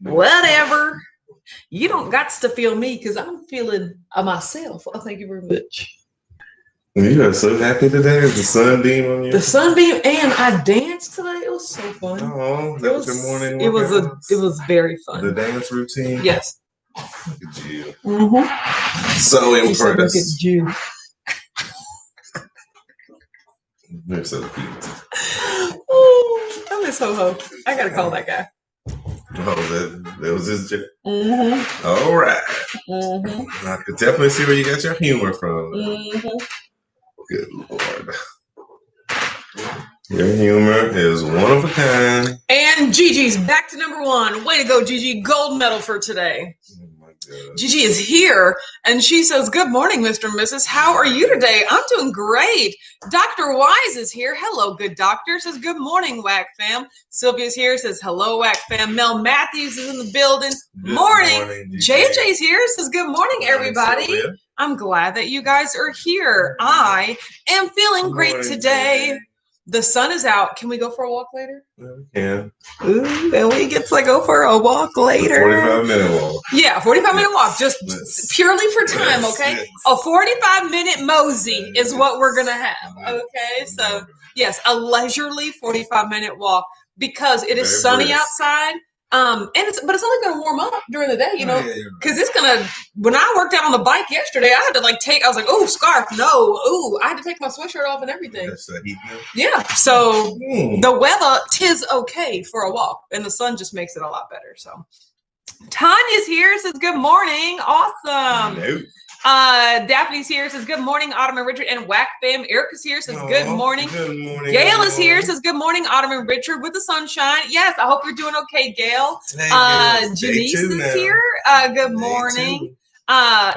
Whatever. You don't got to feel me because I'm feeling myself. Oh, thank you very much. You are so happy today. The sunbeam on you. The sunbeam, and I danced today. It was so fun. Oh, that was your morning. It was very fun. The dance routine. Yes. Look at you. Mm-hmm. So impressed. Look at you. They're so cute. Oh, I miss Ho-Ho. I gotta call that guy. Oh, that was his job. Mm-hmm. All right. Mm-hmm. I could definitely see where you got your humor from. Mm-hmm. Good Lord. Your humor is one of a kind. And Gigi's back to number one. Way to go, Gigi. Gold medal for today. Oh my God. Gigi is here, and she says, good morning, Mr. and Mrs. How are you today? I'm doing great. Dr. Wise is here. Hello, good doctor. Says, good morning, WAC fam. Sylvia's here. Says, hello, WAC fam. Mel Matthews is in the building. Morning. JJ's here. Says, good morning, everybody. Sylvia. I'm glad that you guys are here. I am feeling great today. JJ. The sun is out. Can we go for a walk later? Yeah, we can. Ooh, and we get to go for a walk later. 45-minute walk. Yeah, 45-minute walk, just purely for time, okay? Yes. A 45-minute mosey is what we're going to have, okay? So, yes, a leisurely 45-minute walk because it is sunny outside. But it's only going to warm up during the day, because it's going to, when I worked out on the bike yesterday, I had to I was like, oh, scarf, no, ooh, I had to take my sweatshirt off and everything. That's the heat now? Yeah, so the weather, 'tis okay for a walk, and the sun just makes it a lot better, so. Tanya's here, says good morning, awesome. Nope. Daphne's here, says good morning, Autumn and Richard, and WAC fam. Erica's here, says good morning. Good morning. Gail is here, says good morning, Autumn and Richard with the sunshine. Yes, I hope you're doing okay, Gail. Janice is here. Good morning.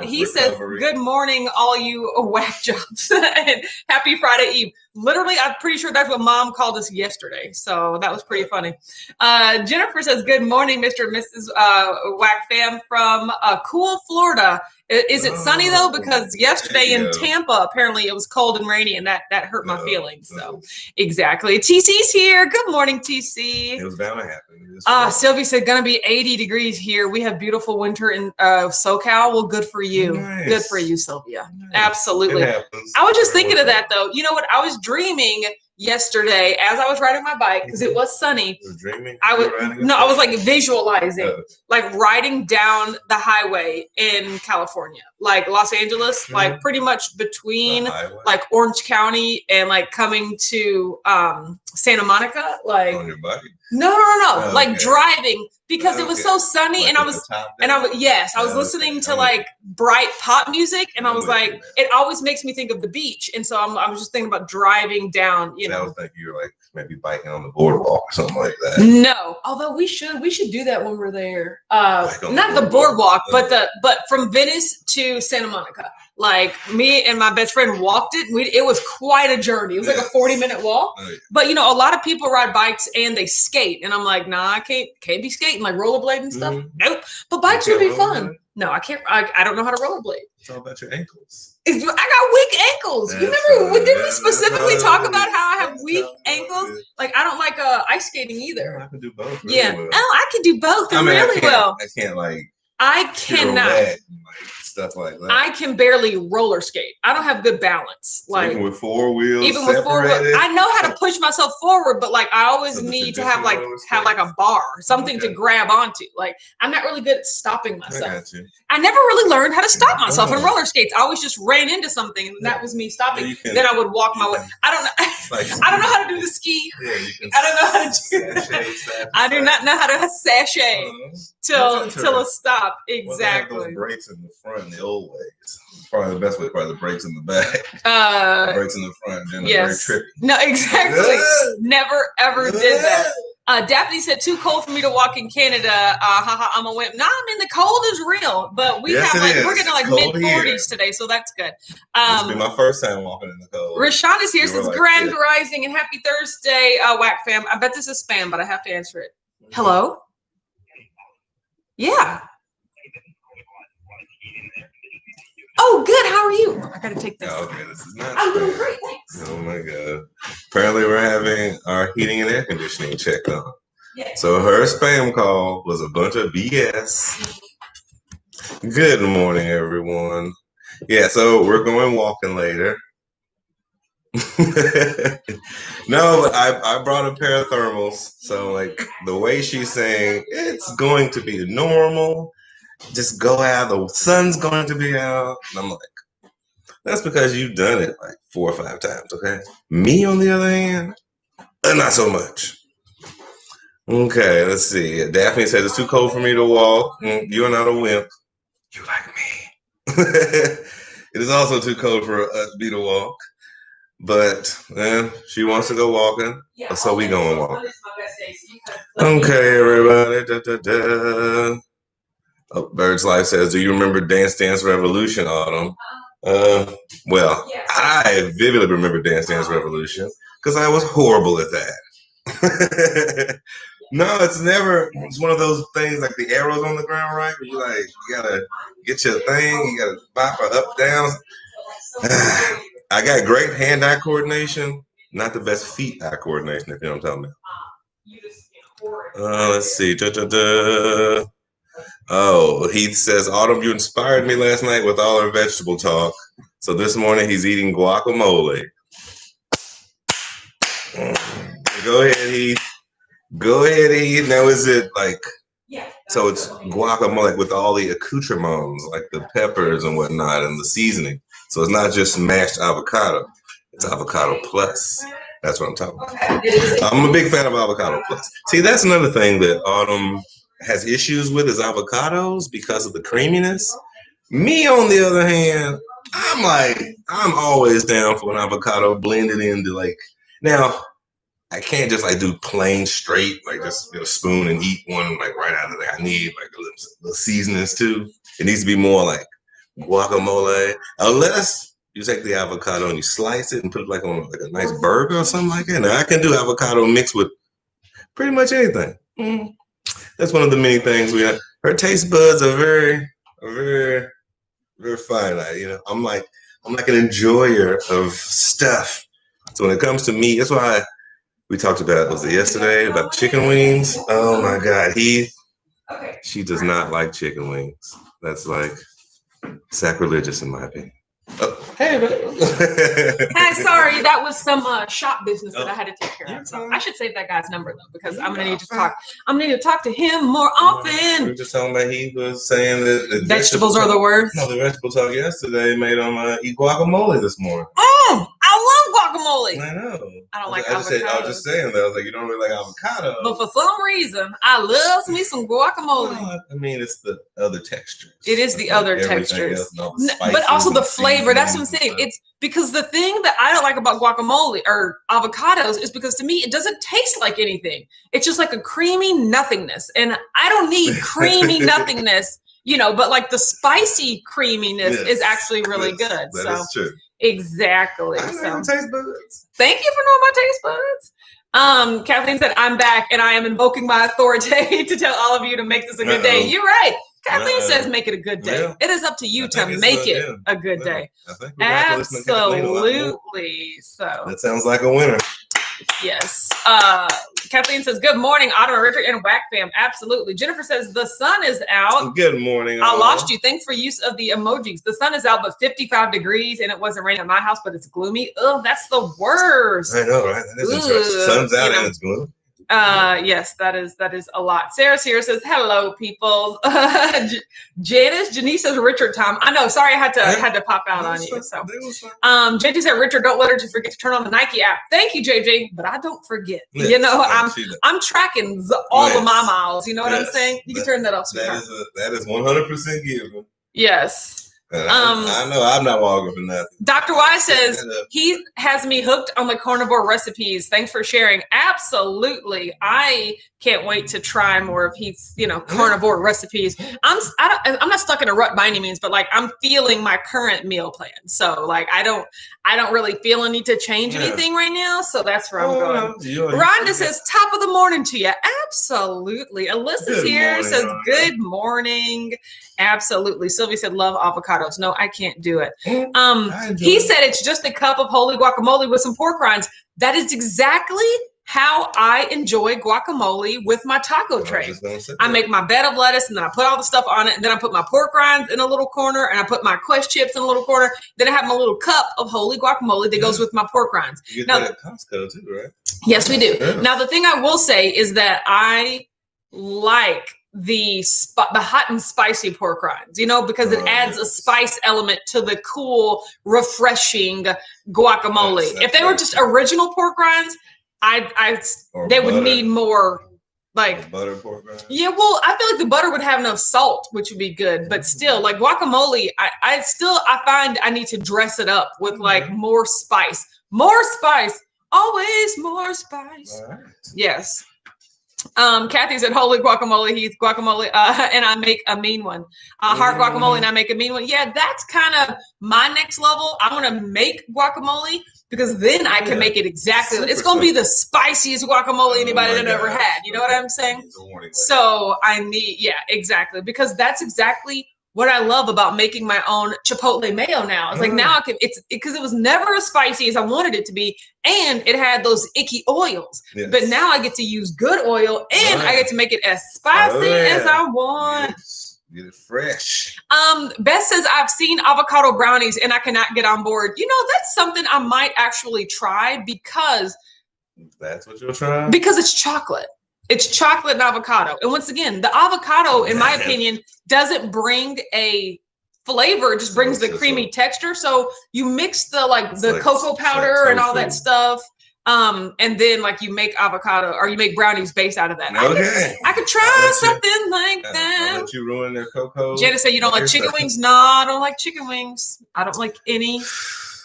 He says, good morning, all you whack jobs. And happy Friday Eve. Literally, I'm pretty sure that's what Mom called us yesterday. So that was pretty funny. Jennifer says, good morning, Mr. and Mrs. Whack fam from cool Florida. Is it sunny though? Because yesterday in Tampa, apparently it was cold and rainy, and that hurt my feelings. So exactly. TC's here. Good morning, TC. It was bound to happen. Sylvia said, gonna be 80 degrees here. We have beautiful winter in SoCal. Well, good for you. Nice. Good for you, Sylvia. Nice. Absolutely. I was just thinking of that though. You know what? I was dreaming yesterday as I was riding my bike because it was sunny. You were dreaming? I was visualizing, riding down the highway in California, Los Angeles, pretty much between Orange County and coming to Santa Monica, on your bike. No, oh, driving because it was so sunny and I was listening to bright pop music and I was it always makes me think of the beach, and so I was just thinking about driving down. I was thinking you were maybe biking on the boardwalk or something like that. No, although we should do that when we're there. Not the boardwalk, but from Venice to Santa Monica. Me and my best friend walked it. It was quite a journey. It was a 40-minute walk. Oh, yeah. But a lot of people ride bikes and they skate, and I'm nah, I can't be skating rollerblade and stuff. Mm-hmm. Nope. But bikes would be fun. No, I can't. I don't know how to rollerblade. It's all about your ankles. I got weak ankles. You remember? Didn't we specifically talk about how I have weak ankles? I don't like ice skating either. I can do both. Really well. Oh, I can do both really well. I can't I cannot. Stuff like that. I can barely roller skate. I don't have good balance. Even with four wheels. I know how to push myself forward, but I always need to have a bar, something to grab onto. I'm not really good at stopping myself. I never really learned how to stop myself in roller skates. I always just ran into something, and that was me stopping. Then I would walk my way. I don't know. I don't know how to do the ski. I don't know how to do that. I do not know how to sashay till a stop. Exactly. Well, brakes in the front. The old ways. Probably the best way, probably the brakes in the back. Brakes in the front, then yes. Very trippy. No, exactly. Never ever did that. Daphne said, too cold for me to walk in Canada. I'm a wimp. Nah, the cold is real, but we're getting mid-40s today, so that's good. This will be my first time walking in the cold. Rashawn is here, says Grand Rising and happy Thursday, WAC fam. I bet this is spam, but I have to answer it. Hello? Yeah. Oh, good. How are you? I got to take this. Okay, this is not. I'm doing great. Thanks. Oh my God. Apparently, we're having our heating and air conditioning checked on. So her spam call was a bunch of BS. Good morning, everyone. Yeah, so we're going walking later. No, but I brought a pair of thermals. So like the way she's saying it's going to be normal. Just go out. The sun's going to be out. And I'm like, that's because you've done it like 4 or 5 times, okay? Me, on the other hand, not so much. Okay, let's see. Daphne says it's too cold for me to walk. You are not a wimp. You like me. It is also too cold for me to walk. But she wants to go walking, so we going walking. Okay, everybody. Da, da, da. Oh, Bird's Life says, do you remember Dance Dance Revolution, Autumn? Well, I vividly remember Dance Dance Revolution because I was horrible at that. No, it's one of those things like the arrows on the ground, right? Where you gotta get your thing, you gotta bop it up, down. I got great hand-eye coordination, not the best feet-eye coordination, if you know what I'm talking about. Let's see. Oh, Heath says, Autumn, you inspired me last night with all our vegetable talk. So this morning he's eating guacamole. Go ahead, Heath. Go ahead, Heath. Now is it like, so it's guacamole with all the accoutrements, like the peppers and whatnot and the seasoning. So it's not just mashed avocado. It's avocado plus. That's what I'm talking about. I'm a big fan of avocado plus. See, that's another thing that Autumn has issues with is avocados because of the creaminess. Me, on the other hand, I'm always down for an avocado blended into now, I can't just do plain straight, just get a spoon and eat one right out of there. I need a little seasonings too. It needs to be more like guacamole, unless you take the avocado and you slice it and put it on a nice burger or something like that. Now I can do avocado mixed with pretty much anything. That's one of the many things we have. Her taste buds are very, very, very finite. I'm like an enjoyer of stuff. So when it comes to meat, that's why we talked about, was it yesterday, about chicken wings? Oh my God, she does not like chicken wings. That's sacrilegious in my opinion. Oh, hey, Hey, sorry, that was some shop business that I had to take care of. So I should save that guy's number though, because I'm gonna need to talk. I'm gonna need to talk to him more often. We were just talking about he was saying that vegetables are the worst. No, the vegetable talk yesterday made him eat guacamole this morning. I love guacamole. I know. I don't like avocado. I was just saying that. I was like, you don't really like avocado. But for some reason, I love me some guacamole. Well, I mean, it's the other textures. It is the other textures. But also the flavor. That's what I'm saying. It's because the thing that I don't like about guacamole or avocados is because to me, it doesn't taste like anything. It's just like a creamy nothingness. And I don't need creamy nothingness, but the spicy creaminess is actually really good. That is true. Exactly. I know taste buds. Thank you for knowing my taste buds. Kathleen said, I'm back and I am invoking my authority to tell all of you to make this a good day. You're right. Kathleen says make it a good day. Yeah. It is up to you to make it a good day. Absolutely. So that sounds like a winner. Yes. Kathleen says, good morning, Autumn, Richard, and Whack Fam. Absolutely. Jennifer says, the sun is out. Good morning. I lost you. Thanks for use of the emojis. The sun is out, but 55 degrees, and it wasn't raining at my house, but it's gloomy. Ugh, that's the worst. I know, right? That is interesting. Sun's out and it's gloomy. Yes, that is a lot. Sarah Sears says, hello, people. Janice says, Richard time. I know, sorry, I had to pop out on you. So JJ said, Richard, don't let her to forget to turn on the Nike app. Thank you, JJ, but I don't forget. Yes, I'm tracking all of my miles. You know what I'm saying? You can turn that off. That is 100% given. Yes. I know I'm not walking for nothing. Dr. Y says he has me hooked on the carnivore recipes. Thanks for sharing. Absolutely. I can't wait to try more of Heath's, carnivore recipes. I'm not stuck in a rut by any means, but I'm feeling my current meal plan. So I don't really feel a need to change anything right now. So that's where I'm going. Rhonda says top of the morning to you. Absolutely. Alyssa's here, says good morning. Absolutely. Sylvia said, love avocados. No, I can't do it. He said it's just a cup of holy guacamole with some pork rinds. That is exactly how I enjoy guacamole with my taco tray. I make my bed of lettuce and then I put all the stuff on it. And then I put my pork rinds in a little corner and I put my Quest chips in a little corner. Then I have my little cup of holy guacamole that goes with my pork rinds. You get that at Costco too, right? Yes, we do. Yeah. Now, the thing I will say is that I like the hot and spicy pork rinds, because it adds a spice element to the cool, refreshing guacamole. If they were just original pork rinds, they would need more like butter pork rinds. Yeah, well, I feel like the butter would have enough salt, which would be good, but still, like guacamole, I find I need to dress it up with like more spice, always more spice. Right. Yes. Kathy said, holy guacamole, Heath, guacamole, and I make a mean one. Heart guacamole, and I make a mean one. Yeah, that's kind of my next level. I want to make guacamole because then I can make it exactly. It's going to be the spiciest guacamole anybody had ever had. You know what I'm saying? So I need, exactly. Because that's exactly what I love about making my own chipotle mayo now. It's like now I can, because it was never as spicy as I wanted it to be. And it had those icky oils. Yes. But now I get to use good oil and I get to make it as spicy as I want. Yes. Get it fresh. Beth says, I've seen avocado brownies and I cannot get on board. That's something I might actually try because. That's what you'll try? Because it's chocolate. It's chocolate and avocado. And once again, the avocado, in my opinion, doesn't bring a flavor. It just brings the creamy texture. So you mix the cocoa powder and all that stuff. And then you make avocado or you make brownies based out of that. Okay. I could try something like that. I'll let you ruin their cocoa. Janice said, you don't like chicken wings? No, I don't like chicken wings. I don't like any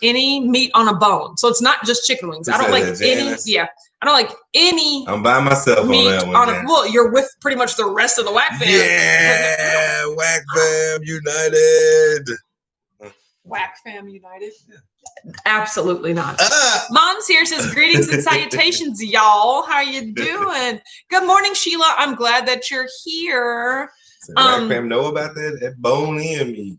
meat on a bone. So it's not just chicken wings. I don't like any. Yeah. I don't like any. I'm by myself meat on that one. Well, you're with pretty much the rest of the Whack fam. Yeah, Whack fam united. Whack fam united? Yeah. Absolutely not. Mom's here says, greetings and salutations, y'all. How you doing? Good morning, Sheila. I'm glad that you're here. Whack fam know about that bone in meat.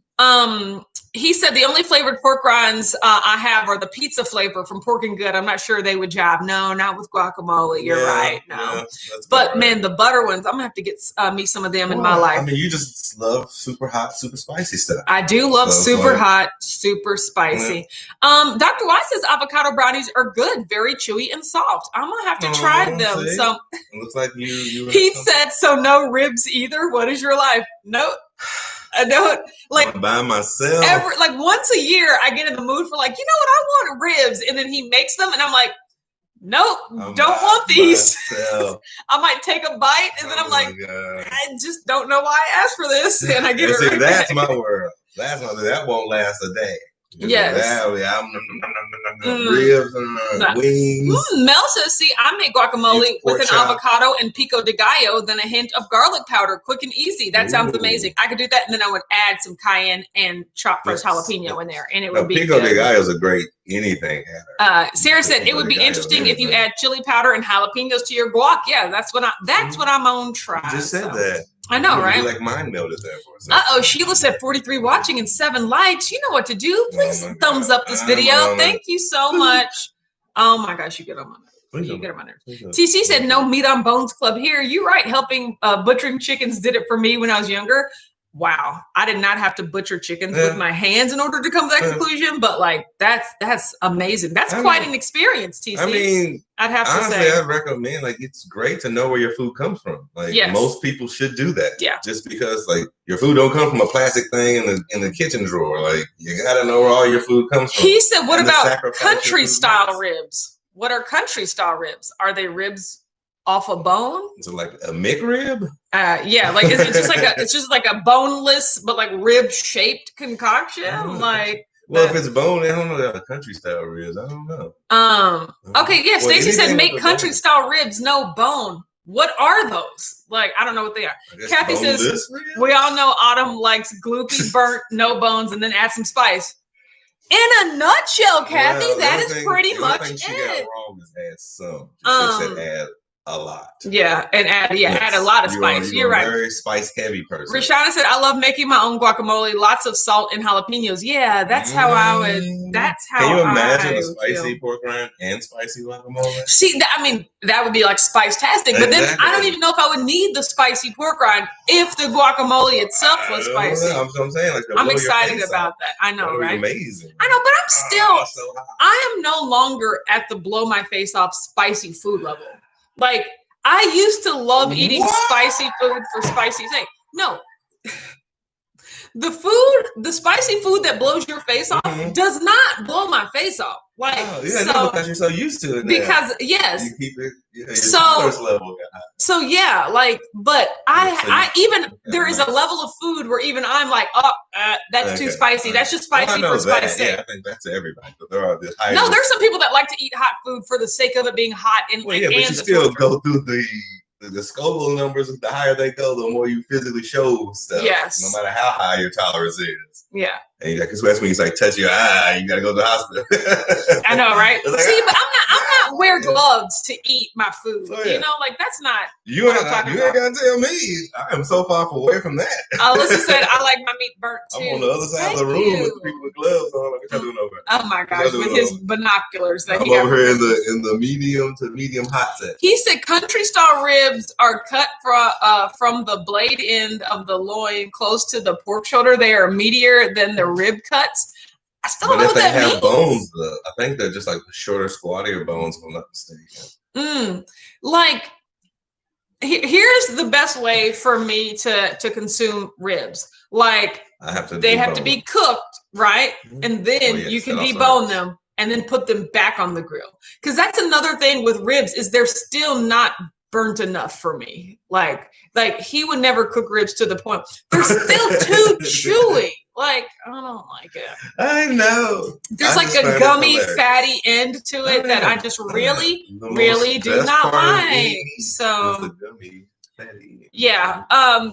He said the only flavored pork rinds I have are the pizza flavor from Pork and Good. I'm not sure they would jive. No, not with guacamole. You're right. No, but man, the butter ones, I'm gonna have to get me some of them in my life. I mean, you just love super hot, super spicy stuff. I do love super hot, super spicy. Yeah. Dr. Weiss says avocado brownies are good, very chewy and soft. I'm gonna have to try them. See? So it looks like you. He said, so no ribs either. What is your life? Nope. I don't I'm by myself. Once a year, I get in the mood for I want ribs, and then he makes them, and I'm like, nope, don't want these. I might take a bite, and then I'm like, God. I just don't know why I asked for this, and I get it. See, that's my world. That won't last a day. Yes. Ribs, wings. Mel says, see, I make guacamole with an avocado and pico de gallo, then a hint of garlic powder, quick and easy. That sounds amazing. I could do that, and then I would add some cayenne and chopped fresh jalapeno in there, and it would be pico de gallo is a great anything. Sarah said it would be interesting if you add chili powder and jalapenos to your guac. Yeah, that's what I'm on try. Just said that. I know, right? You mind melted there for a second. Uh-oh, Sheila said 43 watching and 7 likes. You know what to do. Please thumbs up this video. Thank you so much. Oh my gosh, you get on my nerves. You get on my nerves. TC said no meat on bones club here. You're right. Helping butchering chickens did it for me when I was younger. Wow, I did not have to butcher chickens with my hands in order to come to that conclusion, but that's amazing. That's quite an experience, TC. I mean, I'd have to honestly, say. I'd recommend it's great to know where your food comes from. Most people should do that. Yeah. Just because your food don't come from a plastic thing in the kitchen drawer. You gotta know where all your food comes from. He said, "What about country style ribs? What are country style ribs? Are they ribs off a bone? Is it like a McRib? Yeah, it's just like a boneless but rib shaped concoction. If it's bone, I don't know that a country style ribs. I don't know. Okay, yeah. Stacy said make country style ribs, no bone. What are those? I don't know what they are. Kathy says ribs? We all know Autumn likes gloopy, burnt, no bones, and then add some spice. In a nutshell, Kathy, that is pretty much it. She got wrong is add some. She said add a lot. Yeah, and add a lot of spice. You're right. Very spice heavy person. Rashana said, "I love making my own guacamole. Lots of salt and jalapenos." Yeah, that's how I would. That's how. Can you imagine a spicy pork rind and spicy guacamole? See, I mean, that would be like spice-tastic. But then I don't even know if I would need the spicy pork rind if the guacamole itself was spicy. I'm saying, like, I'm excited about that. I know, right? Amazing. I know, but I'm still. I am no longer at the blow my face off spicy food level. Like, I used to love eating spicy food for spicy sake. No. The spicy food that blows your face off does not blow my face off. Like, because you're so used to it. Because yes, you keep it. Your tolerance level. So yeah, like, but there is a level of food where even I'm like, that's too spicy. That's just spicy for spice sake. Yeah, I think that's everybody. But there are there's some people that like to eat hot food for the sake of it being hot and but you still go through the Scoville numbers. The higher they go, the more you physically show stuff. Yes. No matter how high your tolerance is. Yeah. And because that's when you like touch your eye, you gotta go to the hospital. I know, right? See, but I'm not wear gloves to eat my food. So, You know, like that's not. You ain't gonna tell me. I am so far away from that. Alyssa said I like my meat burnt too. I'm on the other side of the room with people with gloves on. Like, what doing over? Oh my gosh, with his binoculars. I'm over here in the medium to medium hot set. He said country style ribs are cut from the blade end of the loin close to the pork shoulder. They are meatier than the rib cuts. I still don't know what that means. But if they have bones, I think they're just like shorter, squattier bones, if I'm not mistaken. Like, here's the best way for me to consume ribs. Like, they have to be cooked, right? And then you can debone them and then put them back on the grill. Because that's another thing with ribs is they're still not burnt enough for me. Like he would never cook ribs to the point. They're still too chewy. Like, I don't like it. I know. There's like a gummy, fatty end to it that I just really do not like. So, yeah.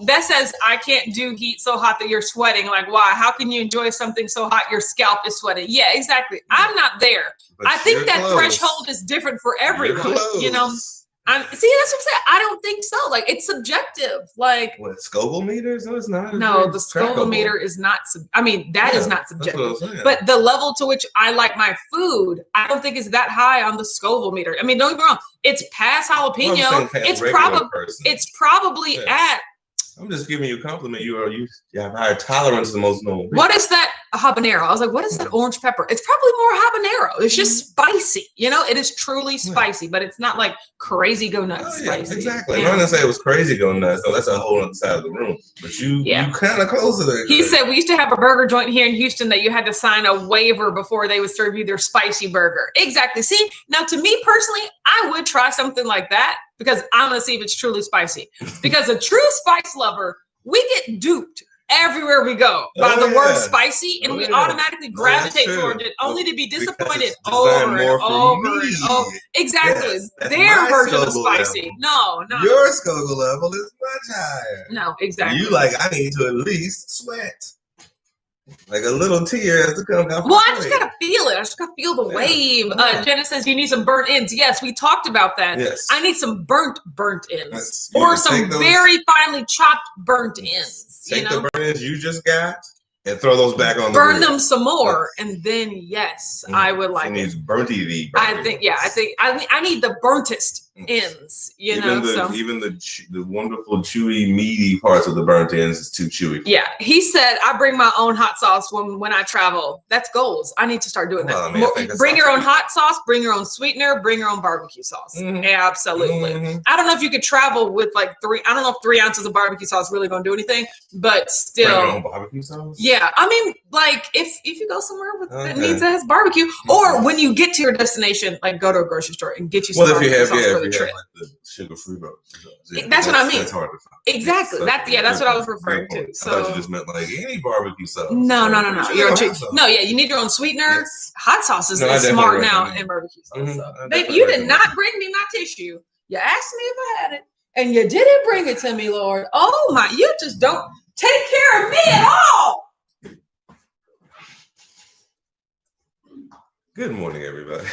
Beth says, I can't do heat so hot that you're sweating. Like, why? How can you enjoy something so hot your scalp is sweating? Yeah, exactly. I'm not there. But I think that threshold is different for everyone, you know? See, that's what I'm saying. I don't think so. Like, it's subjective. Like, what, Scoville meters? No, it's not. No, the Scoville meter is not. That is not subjective. But the level to which I like my food, I don't think is that high on the Scoville meter. I mean, don't get me wrong. It's past jalapeno. It's probably at. I'm just giving you a compliment. You have higher tolerance than most normal people. What is that habanero? I was like, what is that orange pepper? It's probably more habanero. It's just spicy. You know, it is truly spicy, but it's not like crazy go nuts spicy. Exactly. I'm not gonna say it was crazy go nuts. So that's a whole other side of the room. But you kind of close to that. He said we used to have a burger joint here in Houston that you had to sign a waiver before they would serve you their spicy burger. Exactly. See, now to me personally, I would try something like that. Because I want to see if it's truly spicy. Because a true spice lover, we get duped everywhere we go by the word spicy, and we automatically gravitate towards it, only to be disappointed over and over and over. Exactly. Their version of spicy. No. Your Scoville level is much higher. No, exactly. You I need to at least sweat. Like a little tear has to come down. Well, I just gotta feel it. I just gotta feel the wave. Jenna says you need some burnt ends. Yes, we talked about that. Yes. I need some burnt ends, or some very finely chopped burnt ends. Take the burnt ends you just got and throw those back on the grill. Burn them some more, and then I would like it. Needs burnty. I think I need the burntest ends. Even the wonderful chewy meaty parts of the burnt ends is too chewy. Yeah, he said I bring my own hot sauce when I travel. That's goals. I need to start doing that. Bring your own hot sauce. Bring your own sweetener. Bring your own barbecue sauce. Absolutely. I don't know if you could travel with like 3. I don't know if 3 ounces of barbecue sauce really gonna do anything, but still. Bring your own barbecue sauce. Yeah, I mean, like if you go somewhere that has barbecue, or when you get to your destination, like go to a grocery store and get you some barbecue sauce for the trip. Like the sugar-free barbecue. That's what I mean. That's hard to find. Exactly. That's what I was referring to. So I thought you just meant like any barbecue sauce. No. You need your own sweetener. Yes. Hot sauce is smart now in barbecue sauce. Baby, you did not bring me my tissue. You asked me if I had it, and you didn't bring it to me, Lord. Oh my! You just don't take care of me at all. Good morning, everybody.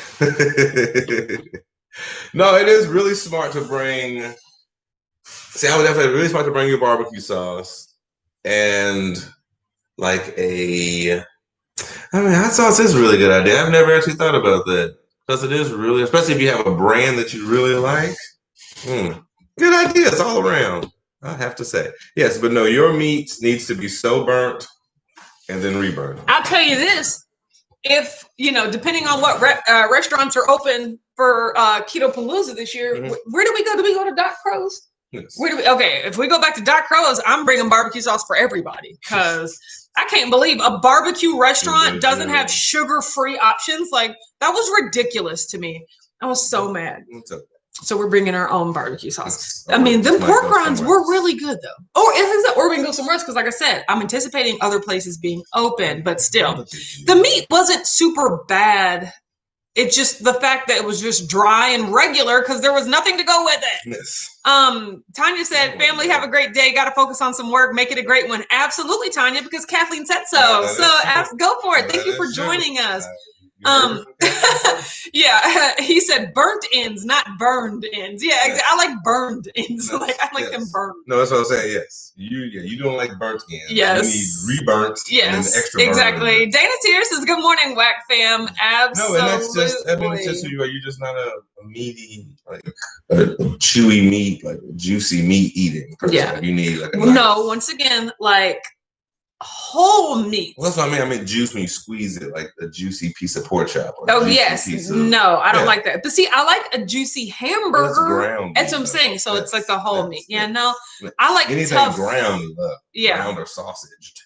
No, it is really smart to bring. See, I would definitely really smart to bring your barbecue sauce and like a. I mean, hot sauce is a really good idea. I've never actually thought about that because it is really, especially if you have a brand that you really like. Good ideas all around. I have to say, yes, but no, your meat needs to be so burnt and then reburned. I'll tell you this: if depending on what restaurants are open for Keto Palooza this year, where do we go? Do we go to Doc Crow's? Yes. Okay, if we go back to Doc Crow's, I'm bringing barbecue sauce for everybody because I can't believe a barbecue restaurant doesn't have sugar-free options. Like, that was ridiculous to me. I was so mad. So we're bringing our own barbecue sauce. I mean, them pork rinds were really good, though. Or we can go somewhere else because, like I said, I'm anticipating other places being open, but still, the meat wasn't super bad. It's just the fact that it was just dry and regular because there was nothing to go with it. Yes. Tanya said, family, have a great day. Got to focus on some work. Make it a great one. Absolutely, Tanya, because Kathleen said so. Go for it. Thank you for joining us. Yeah, he said burnt ends, not burned ends. Yeah, yes. I like burned ends. Yes. I like them burned. No, that's what I'm saying. Yes, you don't like burnt ends. Yes, you need reburnt. Yes, and extra exactly. Burn. Dana Tier says, "Good morning, Whack Fam." Absolutely. No, and that's just. I mean, it's just you're just not a meaty, like a chewy meat, like a juicy meat eating person. Yeah, like you need like. No, once again, like. Whole meat. Well, that's what I mean. I mean juice when you squeeze it, like a juicy piece of pork chop. Oh yes, no, I don't like that. But see, I like a juicy hamburger. That's what I'm saying. So it's like the whole meat. Yeah, no, I like anything tough. Ground, ground or sausaged.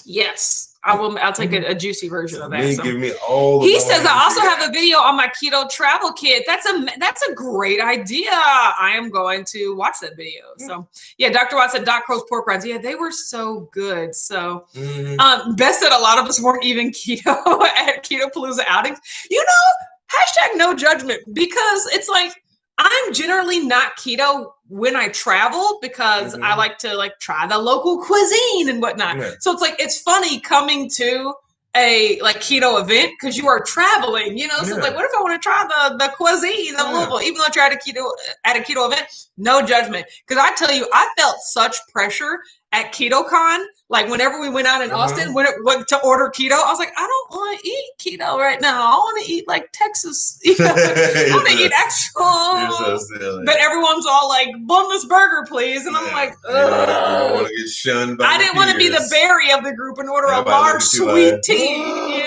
Yes. I'll take a juicy version of that. Give me all the he says I also have a video on my keto travel kit. That's a great idea. I am going to watch that video. So yeah, Dr. Watt said Doc Crow's pork rinds. Yeah, they were so good. So Beth said a lot of us weren't even keto at Keto Palooza outings. Hashtag no judgment, because it's like I'm generally not keto when I travel because I like to try the local cuisine and whatnot. Yeah. So it's funny coming to a keto event because you are traveling, So what if I want to try the cuisine of Louisville, even though I tried at a keto event? No judgment, because I tell you, I felt such pressure at KetoCon. Whenever we went out in Austin, when it went to order keto, I was like, I don't want to eat keto right now. I want to eat Texas. I want to eat actual. You're so silly. But everyone's all like, boneless burger, please. And I'm like, ugh. I want to get shunned by I didn't want to be the berry of the group and order a large sweet tea,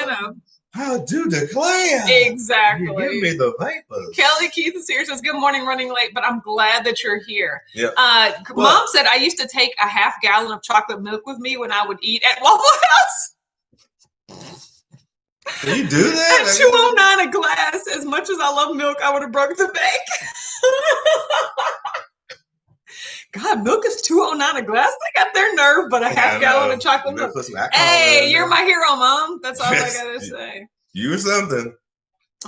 How do declare? Exactly. You give me the vapors. Kelly Keith is here. Says, good morning, running late, but I'm glad that you're here. Yep. Mom said I used to take a half gallon of chocolate milk with me when I would eat at Waffle House. Can you do that? At $2.09 a glass. As much as I love milk, I would have broke the bank. God, milk is $2.09 a glass. They got their nerve, but a half gallon of chocolate milk. Hey, you're my hero, Mom. That's all I gotta say. You're something.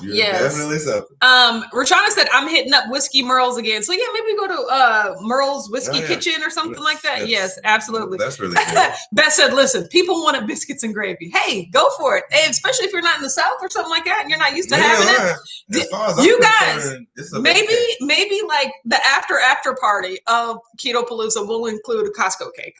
You're definitely something. Rashana said, I'm hitting up Whiskey Merle's again. So yeah, maybe we go to Merle's Whiskey Kitchen or something like that. Yes, absolutely. That's really cool. Beth said, listen, people wanted biscuits and gravy. Hey, go for it. Hey, especially if you're not in the South or something like that and you're not used to having it. You guys, maybe the after party of Keto Palooza will include a Costco cake.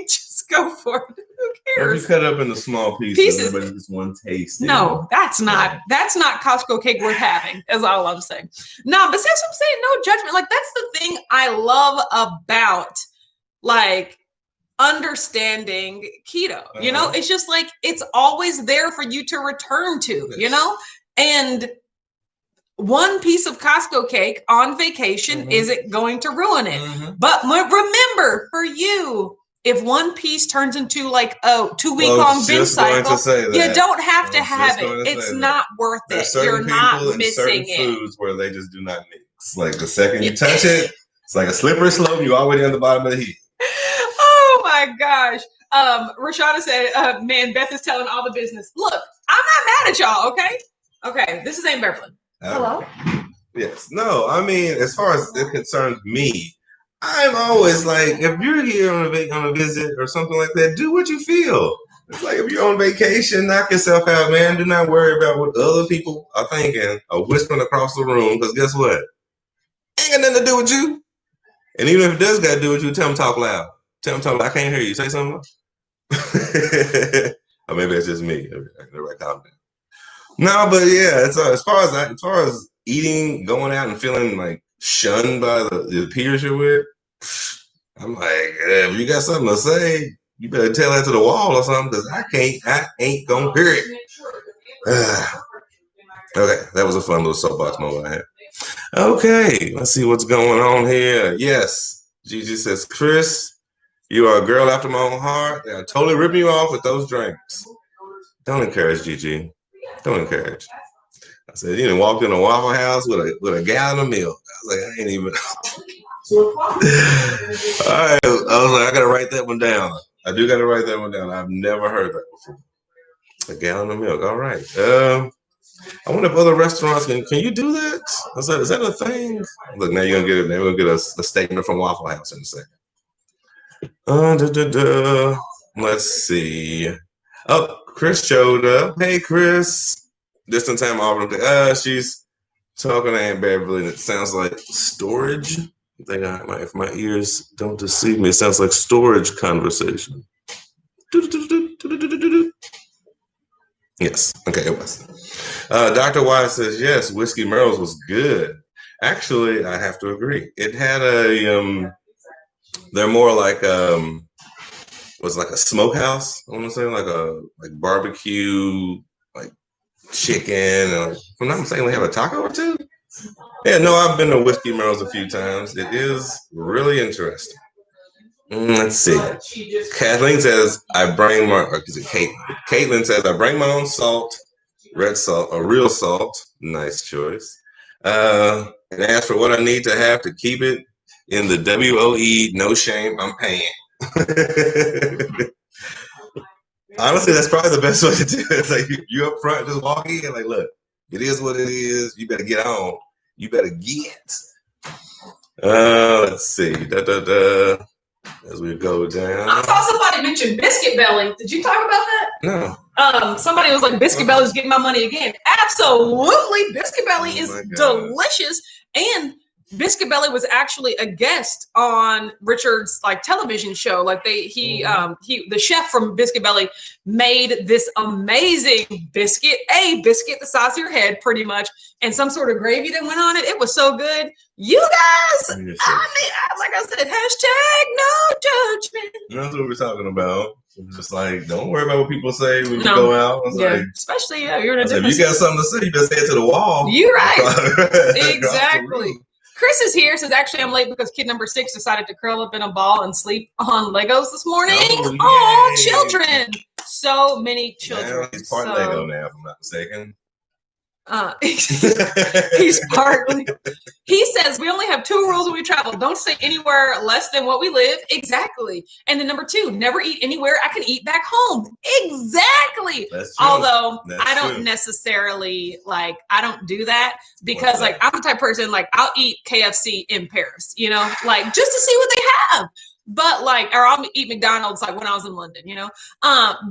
Just go for it. Who cares? Or you cut it up into small pieces. But just one taste. No, that's not Costco cake worth having, is all I'm saying. No, but that's what I'm saying. No judgment. That's the thing I love about understanding keto. It's just it's always there for you to return to, and one piece of Costco cake on vacation isn't going to ruin it. But remember, for you, if one piece turns into a 2-week-long binge cycle, you don't have to have it. It's not worth it. You're not missing it. Foods where they just do not mix. The second you touch it, it's like a slippery slope. You're already on the bottom of the heap. Oh my gosh. Rashana said, man, Beth is telling all the business. Look, I'm not mad at y'all, okay? Okay, this is Aunt Beverly. Hello? Yes. No, I mean, as far as it concerns me, I'm always if you're here on a visit or something like that, do what you feel. It's like if you're on vacation, knock yourself out, man. Do not worry about what other people are thinking or whispering across the room, because guess what? Ain't got nothing to do with you. And even if it does got to do with you, tell them talk loud. Tell them talk loud. I can't hear you. Say something. Or maybe it's just me. Everybody calm down. No, but yeah, it's as far as eating, going out and feeling like shunned by the peers you're with, I'm like, if you got something to say, you better tell that to the wall or something, because I ain't gonna hear it. Okay, that was a fun little soapbox moment I had. Okay, let's see what's going on here. Yes, Gigi says, Chris, you are a girl after my own heart. They are totally ripping you off with those drinks. Don't encourage Gigi. Don't encourage. I said, you done walked in a Waffle House with a gallon of milk. I was like, I ain't even. All right, I was like, I gotta write that one down. I do gotta write that one down. I've never heard that before. A gallon of milk. All right. I wonder if other restaurants can you do that? Is that a thing? Look, now you're gonna get it. Now we're gonna get a statement from Waffle House in a second. Let's see. Oh, Chris showed up. Hey, Chris. Just in time, Auburn. She's talking to Aunt Beverly, and it sounds like storage. If my ears don't deceive me, it sounds like storage conversation. Yes. Okay, it was. Dr. Wise says, yes, Whiskey Merle's was good. Actually, I have to agree. It had they're more like, was like a smokehouse, I want to say, like barbecue, like chicken. If I'm not mistaken, we have a taco or two. Yeah, no, I've been to Whiskey Merle's a few times. It is really interesting. Let's see. Kathleen says, Caitlin says, I bring my own salt, red salt, or real salt. Nice choice. And ask for what I need to have to keep it in the WOE. No shame, I'm paying. Honestly, that's probably the best way to do it. It's like you up front, just walk in, like, look, it is what it is. You better get on. You better get. Let's see. As we go down. I saw somebody mention Biscuit Belly. Did you talk about that? No. Somebody was like, Biscuit Belly's getting my money again. Absolutely. Biscuit Belly is delicious. And Biscuit Belly was actually a guest on Richard's television show. The chef from Biscuit Belly made this amazing biscuit the size of your head, pretty much, and some sort of gravy that went on it. It was so good. You guys, like I said, # no judgment. That's what we're talking about. Just like, don't worry about what people say when you go out. Especially you're in a different. If you got something to say, you just say it to the wall. You're right. Exactly. Chris is here. Says, actually, I'm late because kid number 6 decided to curl up in a ball and sleep on Legos this morning. Oh, children. So many children. Now he's part Lego now, if I'm not mistaken. He's partly. He says we only have 2 rules when we travel. Don't stay anywhere less than what we live. Exactly. And then number 2, never eat anywhere I can eat back home. Exactly. Although I don't necessarily I don't do that because I'm the type of person I'll eat KFC in Paris, just to see what they have. But or I'll eat McDonald's when I was in London,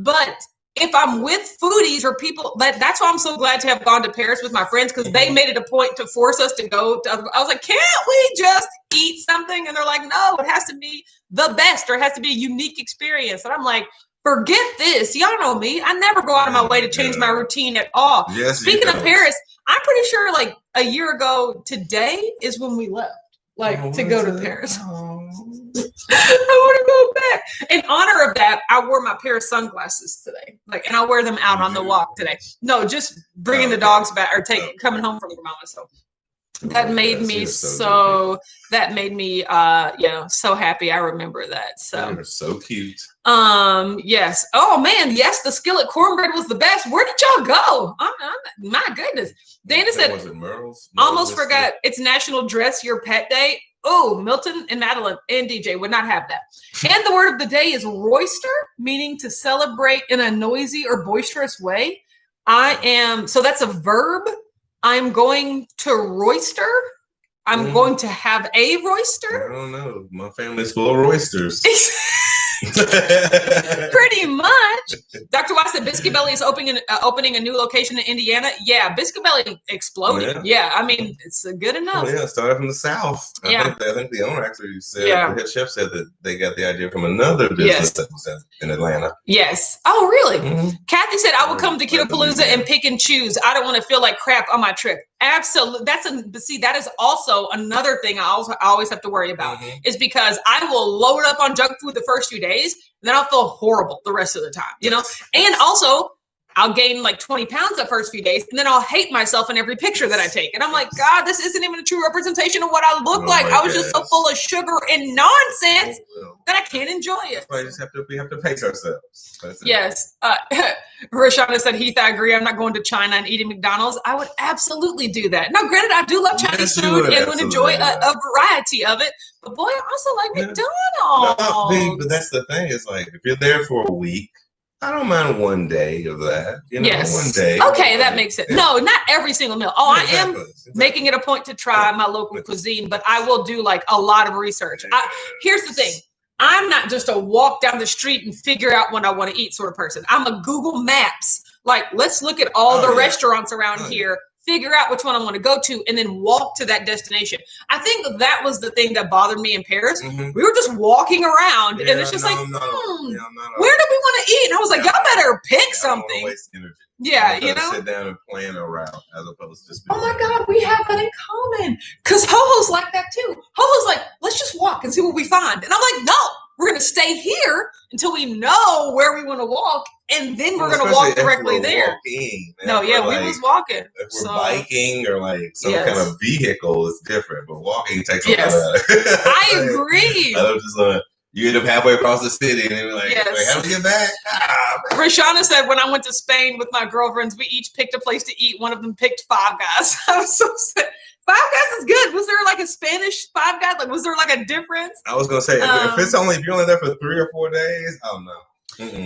but if I'm with foodies or people, that's why I'm so glad to have gone to Paris with my friends, because they made it a point to force us to go to I was like, can't we just eat something? And they're like, no, it has to be the best, or it has to be a unique experience. And I'm like, forget this. Y'all know me. I never go out of my way to change my routine at all. Yes, speaking of Paris, I'm pretty sure a year ago today is when we left, to go to Paris. I want to go back. In honor of that, I wore my pair of sunglasses today. And I'll wear them out on the walk today. No, just bringing the dogs back or coming home from grandma. So that made me so happy. I remember that. So you're so cute. Yes. Oh man, yes, the skillet cornbread was the best. Where did y'all go? My goodness. Dana said, was it Merle's? Almost forgot. It's National Dress Your Pet Day. Oh, Milton and Madeline and DJ would not have that. And the word of the day is roister, meaning to celebrate in a noisy or boisterous way. So that's a verb. I'm going to roister. I'm going to have a roister. I don't know. My family's full of roisters. Pretty much. Dr. Watts said Biscuit Belly is opening a new location in Indiana. Yeah, Biscuit Belly exploded. Yeah, I mean, it's good enough. Yeah, started from the South. I think the owner actually said, the head chef said that they got the idea from another business that was in Atlanta. Yes. Oh, really? Kathy said, I will come to Ketopalooza and pick and choose. I don't want to feel like crap on my trip. Absolutely. That is also another thing I always have to worry about is because I will load up on junk food the first few days, and then I'll feel horrible the rest of the time, you know? And also, I'll gain like 20 pounds the first few days, and then I'll hate myself in every picture that I take. And I'm like, God, this isn't even a true representation of what I look like. I was just so full of sugar and nonsense that I can't enjoy it. We have to pace ourselves. Yes. Rashana said, Heath, I agree. I'm not going to China and eating McDonald's. I would absolutely do that. Now, granted, I do love Chinese food and would enjoy a variety of it. But boy, I also like McDonald's. But that's the thing. It's like, if you're there for a week, I don't mind one day of that. You know, one day. Okay, that makes sense. No, not every single meal. I am making it a point to try my local cuisine, but I will do like a lot of research. Here's the thing. I'm not just a walk down the street and figure out what I want to eat sort of person. I'm a Google Maps. Like, let's look at all the restaurants around here, figure out which one I want to go to, and then walk to that destination. I think that was the thing that bothered me in Paris. We were just walking around, and it's just where do we want to eat? And I was like, y'all better pick something. Waste energy. Yeah, you know? Sit down and plan a route as opposed to just oh my God, we have that in common. Because Ho-Ho's like that too. Ho-Ho's like, let's just walk and see what we find. And I'm like, no, we're going to stay here until we know where we want to walk. And then we're going to walk directly there. We was walking. If we're biking or like some kind of vehicle, is different. But walking takes a lot out of it. I agree. I don't just you end up halfway across the city and then we're like, how do we get back? Rashana said, when I went to Spain with my girlfriends, we each picked a place to eat. One of them picked Five Guys. I was so sad. Five Guys is good. Was there like a Spanish Five Guys? Like, was there like a difference? I was going to say, if you're only there for 3 or 4 days, oh no.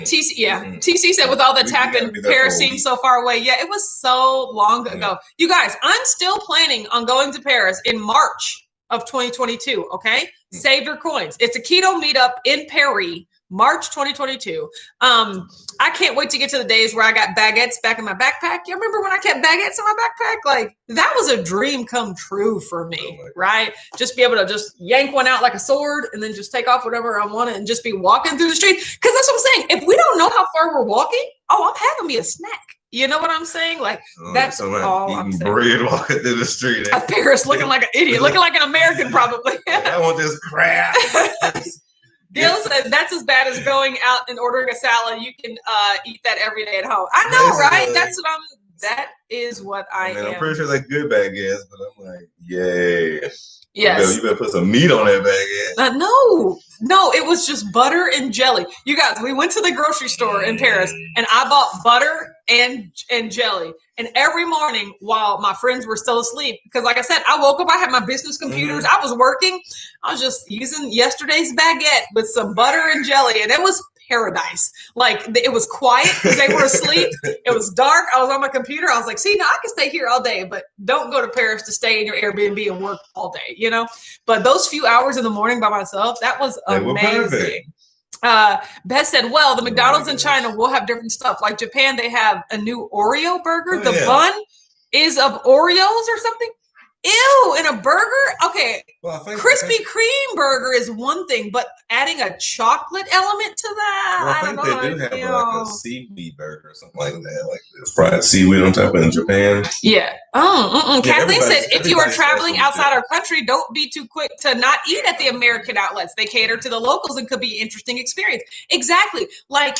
TC said, with all the tapping, Paris seems so far away. Yeah, it was so long ago. You guys, I'm still planning on going to Paris in March of 2022. Okay, save your coins. It's a keto meetup in Paris, March 2022. I can't wait to get to the days where I got baguettes back in my backpack. You remember when I kept baguettes in my backpack? Like, that was a dream come true for me, right? Just be able to just yank one out like a sword and then just take off whatever I wanted and just be walking through the street. Because that's what I'm saying. If we don't know how far we're walking, I'm having me a snack. You know what I'm saying? Like, that's all I'm saying. Bread walking through the street. Paris looking like an idiot, looking like an American probably. I want this crap. Gil said that's as bad as going out and ordering a salad. You can eat that every day at home. I know, right? That is what I am. I'm pretty sure they're good baguettes, but I'm like, yay. Yes. You better put some meat on that baguette. No, it was just butter and jelly. You guys, we went to the grocery store in Paris and I bought butter and jelly. And every morning while my friends were still asleep, because like I said, I woke up, I had my business computers, I was working. I was just using yesterday's baguette with some butter and jelly. And it was paradise. Like, it was quiet because they were asleep. It was dark. I was on my computer. I was like, see, now I can stay here all day, but don't go to Paris to stay in your Airbnb and work all day, you know? But those few hours in the morning by myself, that was amazing. Beth said, well, the McDonald's in China will have different stuff. Like Japan, they have a new Oreo burger. The bun is of Oreos or something. Ew, in a burger? Okay. Well, Krispy Kreme burger is one thing, but adding a chocolate element to that, I think they do have like a seaweed burger or something like that, like this fried seaweed on top of in Japan. Yeah. Kathleen said, if you are traveling outside our country, don't be too quick to not eat at the American outlets. They cater to the locals and could be an interesting experience. Exactly. Like,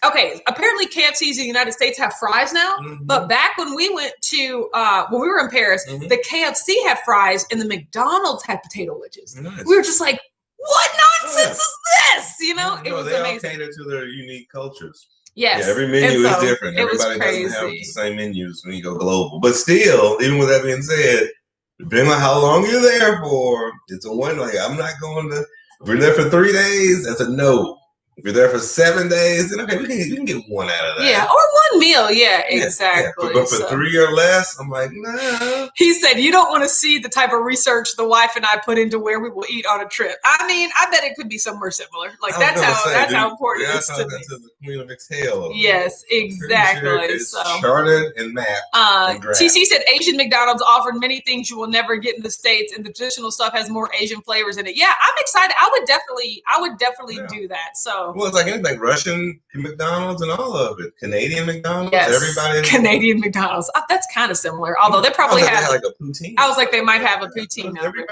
okay, apparently KFCs in the United States have fries now, but back when we went to, when we were in Paris, the KFC had fries and the McDonald's had potato wedges. Nice. We were just like, what nonsense is this? You know, it was they amazing. All cater to their unique cultures. Yes. Yeah, every menu is different. Everybody doesn't have the same menus when you go global. But still, even with that being said, depending on how long you're there for, it's a one, like, I'm not going to, if we're there for 3 days, that's a no. If you're there for 7 days, then okay, we can get one out of that. Yeah, or one meal. Yeah, exactly. Yeah. But for 3 or less, I'm like, no. He said, you don't want to see the type of research the wife and I put into where we will eat on a trip. I mean, I bet it could be somewhere similar. Like that's how important it is to me. To the Queen of Exhale. Yes, exactly. Sure it's charted and mapped. TC said Asian McDonald's offered many things you will never get in the States, and the traditional stuff has more Asian flavors in it. Yeah, I'm excited. I would definitely do that. So it's like anything, like Russian McDonald's and all of it. Canadian McDonald's, everybody. Canadian McDonald's. That's kind of similar, although they probably have like a poutine. I was like, they might have a poutine. Every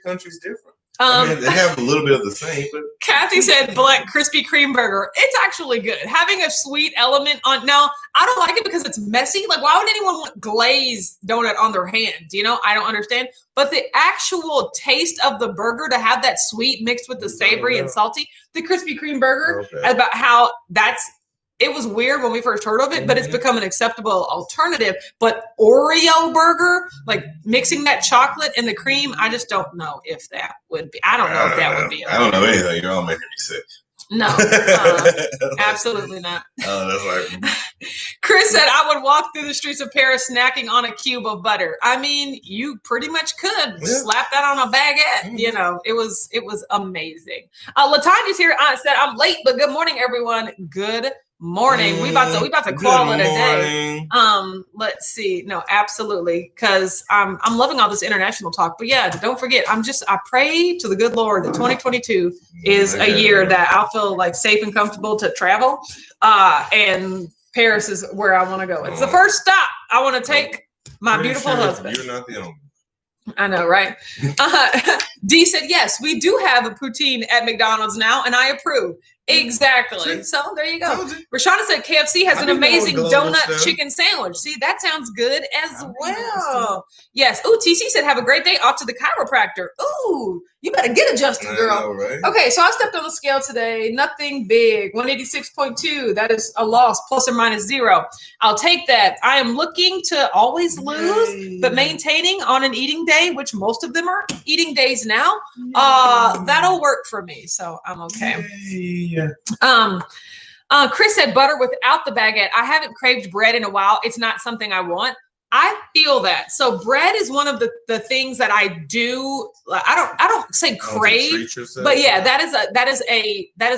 country's different. I mean, they have a little bit of the same. But Kathy said Black Krispy Kreme burger. It's actually good. Having a sweet element on. Now, I don't like it because it's messy. Like, why would anyone want glazed donut on their hands? You know, I don't understand. But the actual taste of the burger, to have that sweet mixed with the savory and salty, the Krispy Kreme burger, about how it was weird when we first heard of it, but it's become an acceptable alternative. But Oreo burger, like mixing that chocolate and the cream, I just don't know if that would be. I don't know if that would be. I don't know anything. You're all making me sick. No, absolutely not. That's like. Chris said, I would walk through the streets of Paris snacking on a cube of butter. I mean, you pretty much could slap that on a baguette. You know, it was amazing. Latanya's here. Said, I'm late, but good morning, everyone. Good morning. We about to call it a day. Let's see. No, absolutely. Cause I'm loving all this international talk, but yeah, don't forget, I pray to the good Lord that 2022 is a year that I'll feel like safe and comfortable to travel. And Paris is where I want to go. It's the first stop I want to take my beautiful husband. You're not the only. I know, right? D said, yes, we do have a poutine at McDonald's now, and I approve. Exactly. So there you go. Rashana said KFC has an amazing donut chicken sandwich. See, that sounds good as well. Yes. Ooh, TC said, have a great day off to the chiropractor. Ooh, you better get adjusted, girl. Know, right? Okay, so I stepped on the scale today. Nothing big. 186.2. That is a loss, plus or minus 0. I'll take that. I am looking to always lose, but maintaining on an eating day, which most of them are eating days now. That'll work for me. So I'm okay. Chris said butter without the baguette. I haven't craved bread in a while. It's not something I want. I feel that. So bread is one of the things that I do. I don't say crave, but yeah, that is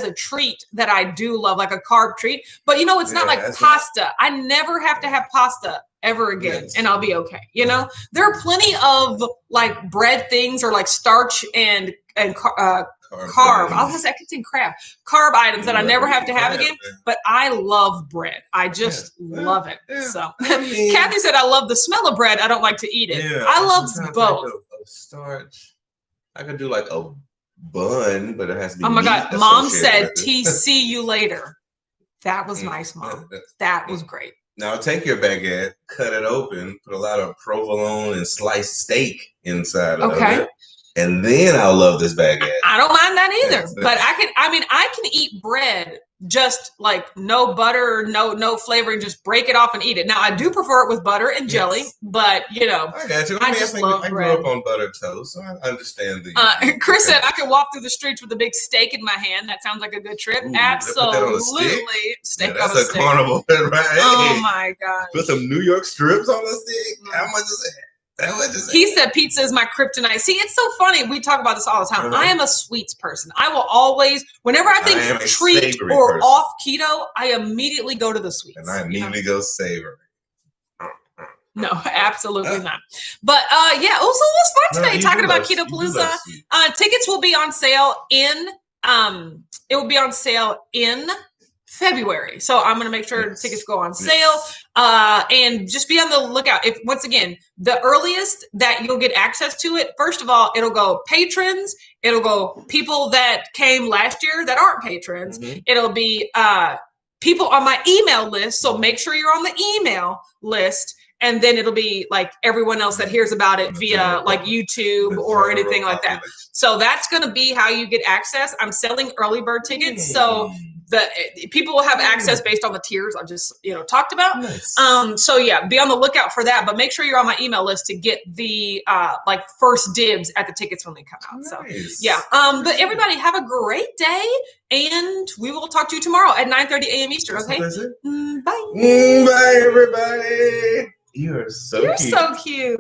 a treat that I do love, like a carb treat. But you know, it's not like pasta. I never have to have pasta ever again, and I'll be okay. You know, there are plenty of like bread things or like starch and carb. I was keep saying crab. Carb items that I never have to have again. But I love bread. I just love it. So Kathy said, I love the smell of bread. I don't like to eat it. I love both. Starch. I could do like a bun, but it has to be. Oh my God. Mom said, see you later. That was nice, Mom. That was great. Now take your baguette, cut it open, put a lot of provolone and sliced steak inside of it. And then I'll love this baguette. I don't mind that either. But I can eat bread just like no butter, no flavoring, just break it off and eat it. Now I do prefer it with butter and jelly, but you know, I got you. I grew up on buttered toast, so I understand the. Chris said I can walk through the streets with a big steak in my hand. That sounds like a good trip. Ooh, absolutely, steak on a stick. That's a carnival, right? Oh my God! Put some New York strips on the stick. How much is it? He said pizza is my kryptonite. See, it's so funny. We talk about this all the time. I am a sweets person. I will always, whenever I think treat or off keto, I immediately go to the sweets. And I immediately go savory. No, absolutely not. But yeah, so it was fun today talking about Keto Palooza. Tickets will be on sale in February. So I'm going to make sure tickets go on sale. And just be on the lookout. If once again, the earliest that you'll get access to it, first of all, it'll go patrons. It'll go people that came last year that aren't patrons. It'll be people on my email list. So make sure you're on the email list. And then it'll be like everyone else that hears about it via like YouTube or anything like that. So that's going to be how you get access. I'm selling early bird tickets. So people will have access based on the tiers I just talked about. Nice. So yeah, be on the lookout for that. But make sure you're on my email list to get the like first dibs at the tickets when they come out. Nice. So yeah. But everybody have a great day, and we will talk to you tomorrow at 9:30 a.m. Eastern. Okay. That's it. Bye. Bye, everybody. You're so cute.